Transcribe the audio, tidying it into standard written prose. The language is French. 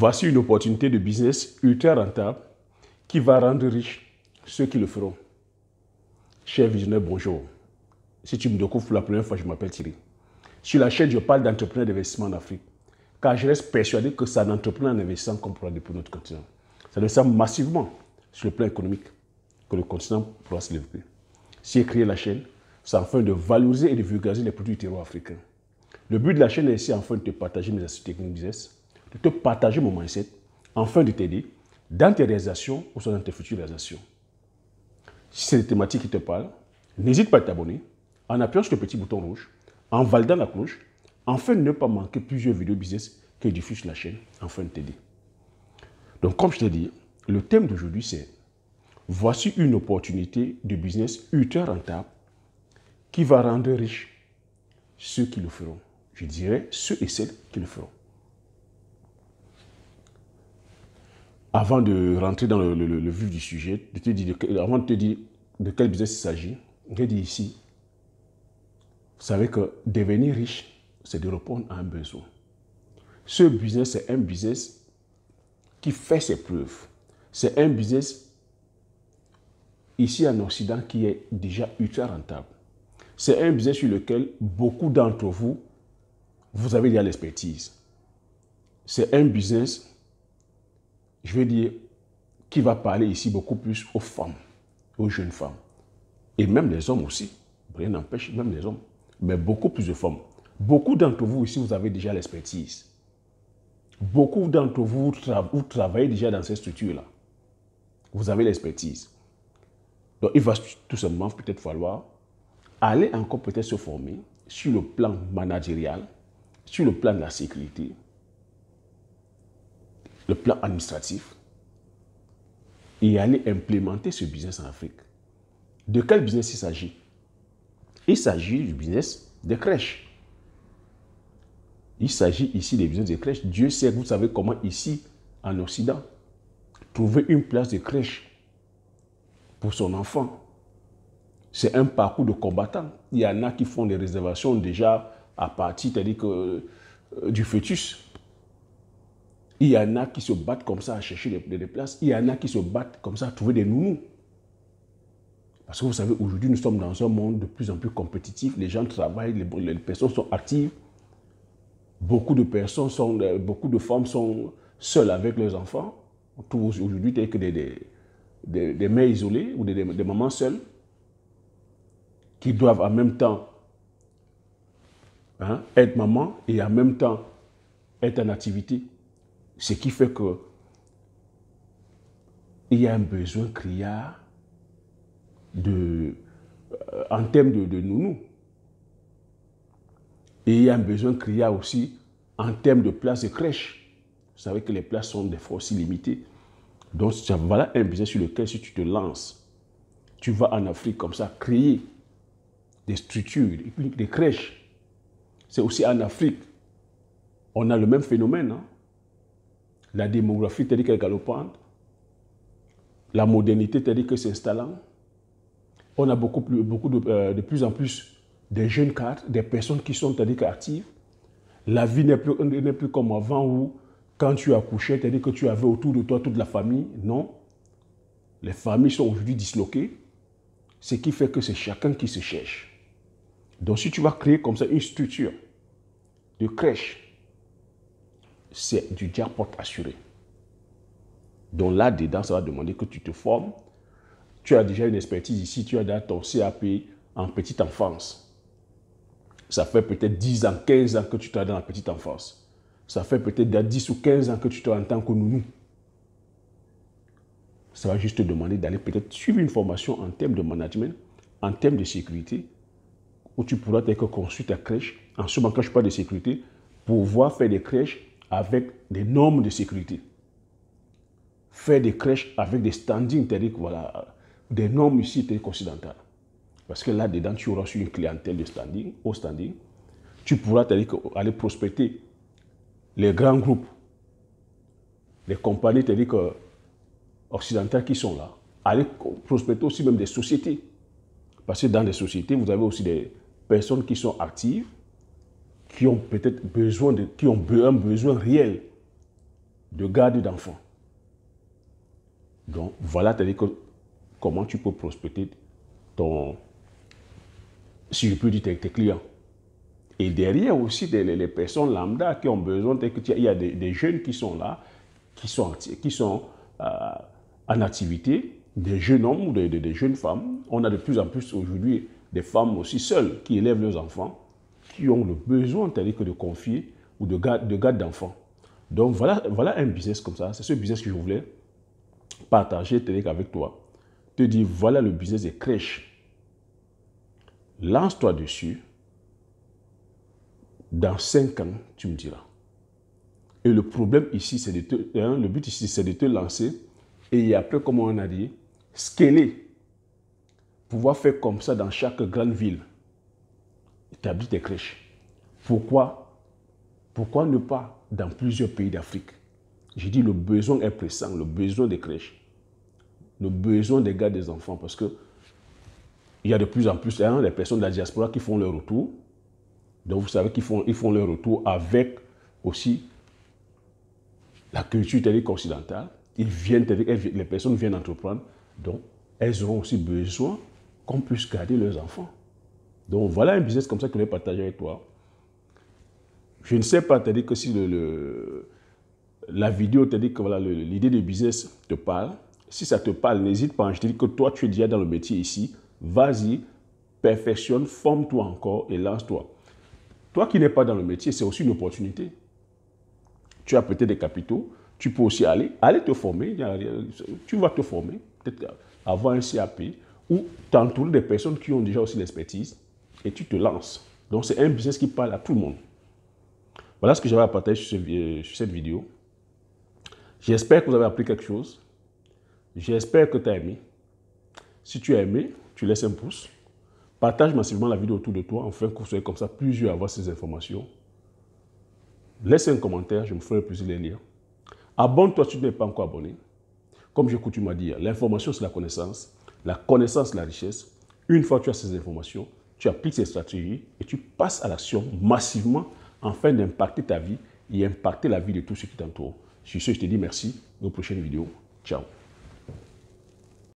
Voici une opportunité de business ultra rentable qui va rendre riches ceux qui le feront. Cher visionnaire, bonjour. Si tu me découvres pour la première fois, je m'appelle Thierry. Sur la chaîne, je parle d'entrepreneurs d'investissement en Afrique, car je reste persuadé que c'est en entrepreneur en investissant qu'on pourra développer notre continent. Ça descend massivement sur le plan économique que le continent pourra se développer. Si j'ai créé la chaîne, c'est afin de valoriser et de vulgariser les produits du terroir africain. Le but de la chaîne est ici afin de te partager mes astuces techniques business, de te partager mon mindset, afin de t'aider dans tes réalisations ou dans tes futures réalisations. Si c'est des thématiques qui te parlent, n'hésite pas à t'abonner en appuyant sur le petit bouton rouge, en validant la cloche, afin de ne pas manquer plusieurs vidéos business que je diffuse sur la chaîne, afin de t'aider. Donc, comme je t'ai dit, le thème d'aujourd'hui, c'est voici une opportunité de business ultra rentable qui va rendre riches ceux qui le feront. Je dirais ceux et celles qui le feront. Avant de rentrer dans le vif du sujet, avant de te dire de quel business il s'agit, je dis ici, vous savez que devenir riche, c'est de répondre à un besoin. Ce business, c'est un business qui fait ses preuves. C'est un business ici en Occident qui est déjà ultra rentable. C'est un business sur lequel beaucoup d'entre vous, vous avez déjà l'expertise. C'est un business, je vais dire, qui va parler ici beaucoup plus aux femmes, aux jeunes femmes. Et même les hommes aussi. Rien n'empêche, même les hommes. Mais beaucoup plus de femmes. Beaucoup d'entre vous ici, vous avez déjà l'expertise. Beaucoup d'entre vous, vous travaillez déjà dans ces structures-là. Vous avez l'expertise. Donc, il va tout simplement peut-être falloir aller encore peut-être se former sur le plan managérial, sur le plan de la sécurité, le plan administratif, et aller implémenter ce business en Afrique. De quel business il s'agit? Il s'agit du business des crèches. Il s'agit ici des business des crèches. Dieu sait que vous savez comment ici, en Occident, trouver une place de crèche pour son enfant. C'est un parcours de combattant. Il y en a qui font des réservations déjà à partir, c'est-à-dire que, du fœtus. Il y en a qui se battent comme ça à chercher des places. Il y en a qui se battent comme ça à trouver des nounous. Parce que vous savez, aujourd'hui, nous sommes dans un monde de plus en plus compétitif. Les gens travaillent, les personnes sont actives. Beaucoup de femmes sont seules avec leurs enfants. Aujourd'hui, tel que des mères isolées ou des mamans seules qui doivent en même temps être maman et en même temps être en activité. Ce qui fait que il y a un besoin criard en termes de nounous. Et il y a un besoin criard aussi en termes de places de crèche. Vous savez que les places sont des fois aussi limitées. Donc voilà un business sur lequel si tu te lances, tu vas en Afrique comme ça créer des structures, des crèches. C'est aussi en Afrique, on a le même phénomène. La démographie telle qu'elle est galopante, la modernité telle que s'installant. On a de plus en plus des jeunes cadres, des personnes qui sont actives. La vie n'est plus comme avant où, quand tu accouchais, c'est-à-dire que tu avais autour de toi toute la famille. Non. Les familles sont aujourd'hui disloquées, ce qui fait que c'est chacun qui se cherche. Donc, si tu vas créer comme ça une structure de crèche, c'est du jackpot assuré. Donc là-dedans, ça va demander que tu te formes. Tu as déjà une expertise ici, tu as déjà ton CAP en petite enfance. Ça fait peut-être 10 ans, 15 ans que tu travailles dans la petite enfance. Ça fait peut-être 10 ou 15 ans que tu travailles en tant que nounou. Ça va juste te demander d'aller peut-être suivre une formation en termes de management, en termes de sécurité, où tu pourras être construire ta crèche. En ce moment, quand je parle de sécurité, pouvoir faire des crèches avec des normes de sécurité. Faire des crèches avec des standings, c'est-à-dire voilà, des normes ici occidentales. Parce que là-dedans, tu auras sur une clientèle de standing, au standing. Tu pourras aller prospecter les grands groupes, les compagnies occidentales qui sont là. Aller prospecter aussi même des sociétés. Parce que dans les sociétés, vous avez aussi des personnes qui sont actives, qui ont peut-être besoin un besoin réel de garde d'enfants. Donc, voilà, c'est-à-dire comment tu peux prospecter si je peux dire, tes clients. Et derrière aussi, les personnes lambda qui ont besoin, il y a des jeunes qui sont là, qui sont en activité, des jeunes hommes ou des jeunes femmes. On a de plus en plus aujourd'hui des femmes aussi seules qui élèvent leurs enfants, qui ont le besoin, c'est-à-dire que de confier ou de garde d'enfants. Donc voilà un business comme ça. C'est ce business que je voulais partager avec toi. Te dire, voilà le business des crèches. Lance-toi dessus. Dans 5 ans, tu me diras. Et le problème ici, c'est le but ici, c'est de te lancer et après, comme on a dit, scaler. Pouvoir faire comme ça dans chaque grande ville. Établir tes crèches. Pourquoi ne pas dans plusieurs pays d'Afrique? J'ai dit le besoin est pressant, le besoin des crèches. Le besoin des gars, des enfants, parce que il y a de plus en plus des personnes de la diaspora qui font leur retour. Donc, vous savez qu'ils font leur retour avec aussi la culture occidentale. Les personnes viennent entreprendre. Donc, elles auront aussi besoin qu'on puisse garder leurs enfants. Donc, voilà un business comme ça que je vais partager avec toi. Je ne sais pas, que si la vidéo te dit que voilà, l'idée de business te parle. Si ça te parle, n'hésite pas. Je te dis que toi, tu es déjà dans le métier ici. Vas-y, perfectionne, forme-toi encore et lance-toi. Toi qui n'es pas dans le métier, c'est aussi une opportunité. Tu as peut-être des capitaux, tu peux aussi aller te former. Tu vas te former, peut-être avoir un CAP ou t'entourer des personnes qui ont déjà aussi l'expertise et tu te lances. Donc, c'est un business qui parle à tout le monde. Voilà ce que j'avais à partager sur cette vidéo. J'espère que vous avez appris quelque chose. J'espère que tu as aimé. Si tu as aimé, tu laisses un pouce. Partage massivement la vidéo autour de toi, afin que vous soyez comme ça plusieurs à avoir ces informations. Laisse un commentaire, je me ferai plaisir de les lire. Abonne-toi si tu n'es pas encore abonné. Comme j'ai coutume à dire, l'information c'est la connaissance la richesse. Une fois que tu as ces informations, tu appliques ces stratégies et tu passes à l'action massivement afin d'impacter ta vie et impacter la vie de tous ceux qui t'entourent. Sur ce, je te dis merci. Aux prochaines vidéos. Ciao.